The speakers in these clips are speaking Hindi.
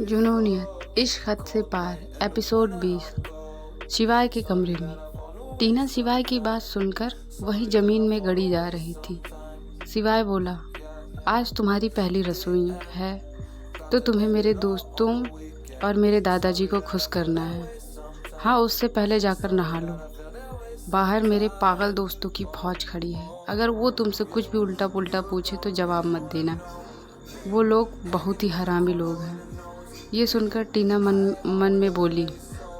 जुनूनियत इश्क हद से पार एपिसोड 20। शिवाय के कमरे में टीना शिवाय की बात सुनकर वही जमीन में गड़ी जा रही थी। शिवाय बोला, आज तुम्हारी पहली रसोई है तो तुम्हें मेरे दोस्तों और मेरे दादाजी को खुश करना है। हाँ, उससे पहले जाकर नहा लो। बाहर मेरे पागल दोस्तों की फौज खड़ी है। अगर वो तुमसे कुछ भी उल्टा पुल्टा पूछे तो जवाब मत देना। वो लोग बहुत ही हरामी लोग हैं। ये सुनकर टीना मन में बोली,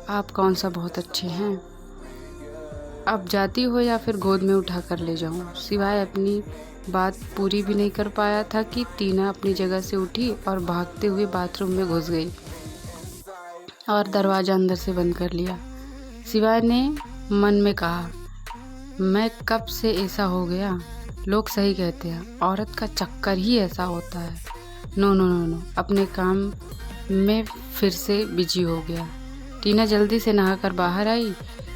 आप कौन सा बहुत अच्छे हैं। अब जाती हो या फिर गोद में उठा कर ले जाऊं। शिवाय अपनी बात पूरी भी नहीं कर पाया था कि टीना अपनी जगह से उठी और भागते हुए बाथरूम में घुस गई और दरवाज़ा अंदर से बंद कर लिया। शिवाय ने मन में कहा, मैं कब से ऐसा हो गया। लोग सही कहते हैं, औरत का चक्कर ही ऐसा होता है। नो नो नो नो, अपने काम में फिर से बिजी हो गया। टीना जल्दी से नहाकर बाहर आई।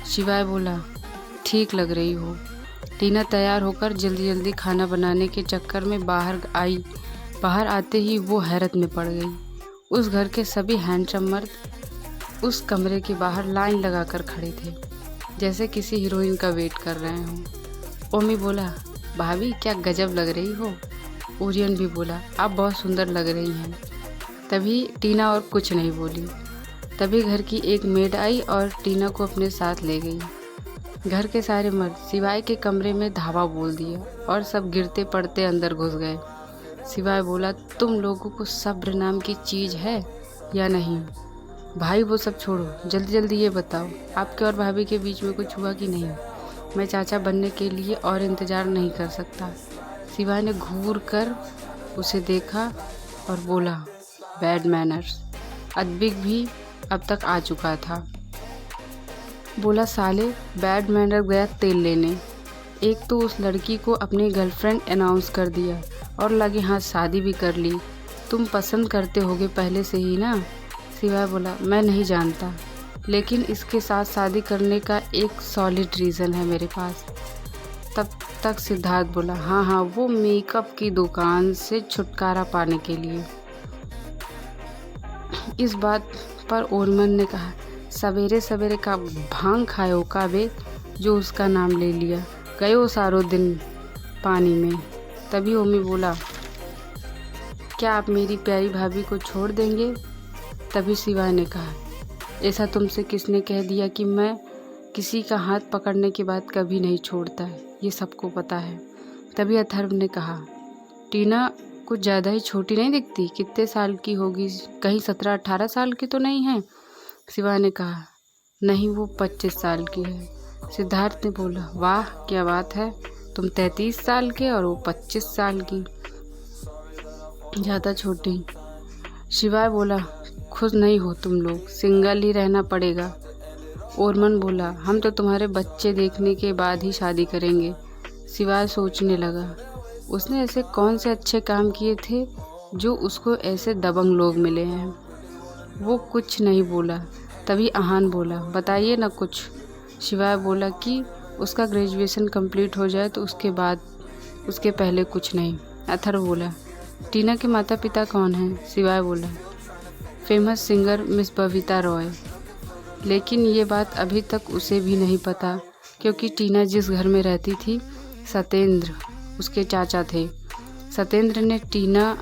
शिवाय बोला, ठीक लग रही हो। टीना तैयार होकर जल्दी जल्दी खाना बनाने के चक्कर में बाहर आई। बाहर आते ही वो हैरत में पड़ गई। उस घर के सभी हैंडसम मर्द उस कमरे के बाहर लाइन लगाकर खड़े थे, जैसे किसी हीरोइन का वेट कर रहे हों। ओमी बोला, भाभी क्या गजब लग रही हो। ओरियन भी बोला, आप बहुत सुंदर लग रही हैं। तभी टीना और कुछ नहीं बोली। तभी घर की एक मेड आई और टीना को अपने साथ ले गई। घर के सारे मर्द शिवाय के कमरे में धावा बोल दिया और सब गिरते पड़ते अंदर घुस गए। शिवाय बोला, तुम लोगों को सब्र नाम की चीज़ है या नहीं। भाई वो सब छोड़ो, जल्दी जल्दी ये बताओ, आपके और भाभी के बीच में कुछ हुआ कि नहीं। मैं चाचा बनने के लिए और इंतज़ार नहीं कर सकता। शिवाय ने घूर कर उसे देखा और बोला, बैड मैनर्स। अद्विक भी अब तक आ चुका था। बोला, साले बैड मैनर गया तेल लेने। एक तो उस लड़की को अपनी गर्लफ्रेंड अनाउंस कर दिया और लगे हाथ शादी भी कर ली। तुम पसंद करते होगे पहले से ही ना। शिवाय बोला, मैं नहीं जानता, लेकिन इसके साथ शादी करने का एक सॉलिड रीज़न है मेरे पास। तब तक सिद्धार्थ बोला, हाँ, वो मेकअप की दुकान से छुटकारा पाने के लिए। इस बात पर ओरमन ने कहा, सवेरे सवेरे का भांग खायो का बे, जो उसका नाम ले लिया, गयो सारो दिन पानी में। तभी ओमी बोला, क्या आप मेरी प्यारी भाभी को छोड़ देंगे। तभी शिवाय ने कहा, ऐसा तुमसे किसने कह दिया कि मैं किसी का हाथ पकड़ने के बाद कभी नहीं छोड़ता है, ये सबको पता है। तभी अथर्व ने कहा, टीना कुछ ज़्यादा ही छोटी नहीं दिखती, कितने साल की होगी, कहीं 17-18 साल की तो नहीं है। शिवाय ने कहा, नहीं वो 25 साल की है। सिद्धार्थ ने बोला, वाह क्या बात है, तुम 33 साल के और वो 25 साल की, ज़्यादा छोटी। शिवाय बोला, खुश नहीं हो तुम लोग, सिंगल ही रहना पड़ेगा। ओरमन बोला, हम तो तुम्हारे बच्चे देखने के बाद ही शादी करेंगे। शिवाय सोचने लगा, उसने ऐसे कौन से अच्छे काम किए थे जो उसको ऐसे दबंग लोग मिले हैं। वो कुछ नहीं बोला। तभी आहान बोला, बताइए ना कुछ। शिवाय बोला कि उसका ग्रेजुएशन कंप्लीट हो जाए तो उसके बाद, उसके पहले कुछ नहीं। अथर्व बोला, टीना के माता पिता कौन हैं। शिवाय बोला, famous singer miss Babita Roy. लेकिन ये बात अभी तक उसे भी नहीं पता, क्योंकि टीना जिस घर में रहती थी, सत्येंद्र उसके चाचा थे। सत्येंद्र ने टीना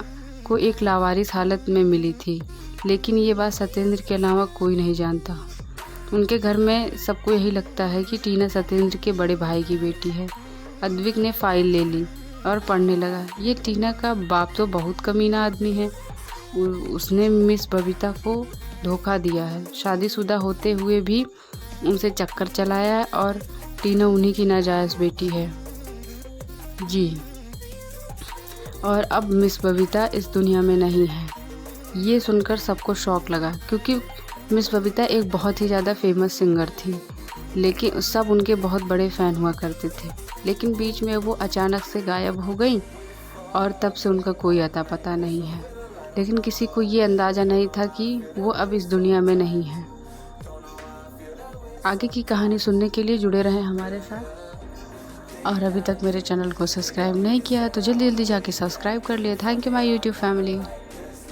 को एक लावारिस हालत में मिली थी, लेकिन ये बात सत्येंद्र के अलावा कोई नहीं जानता। उनके घर में सबको यही लगता है कि टीना सत्येंद्र के बड़े भाई की बेटी है। अद्विक ने फाइल ले ली और पढ़ने लगा, ये टीना का बाप तो बहुत कमीना आदमी है। उसने मिस बबीता को धोखा दिया है, शादीशुदा होते हुए भी उनसे चक्कर चलाया है और टीना उन्हीं की नाजायज़ बेटी है जी। और अब मिस बबीता इस दुनिया में नहीं है। ये सुनकर सबको शौक लगा, क्योंकि मिस बबीता एक बहुत ही ज़्यादा फेमस सिंगर थी, लेकिन सब उनके बहुत बड़े फ़ैन हुआ करते थे। लेकिन बीच में वो अचानक से गायब हो गई और तब से उनका कोई अता पता नहीं है। लेकिन किसी को ये अंदाज़ा नहीं था कि वो अब इस दुनिया में नहीं है। आगे की कहानी सुनने के लिए जुड़े रहें हमारे साथ। और अभी तक मेरे चैनल को सब्सक्राइब नहीं किया है तो जल्दी जल्दी जाके सब्सक्राइब कर लिया। Thank you my YouTube family.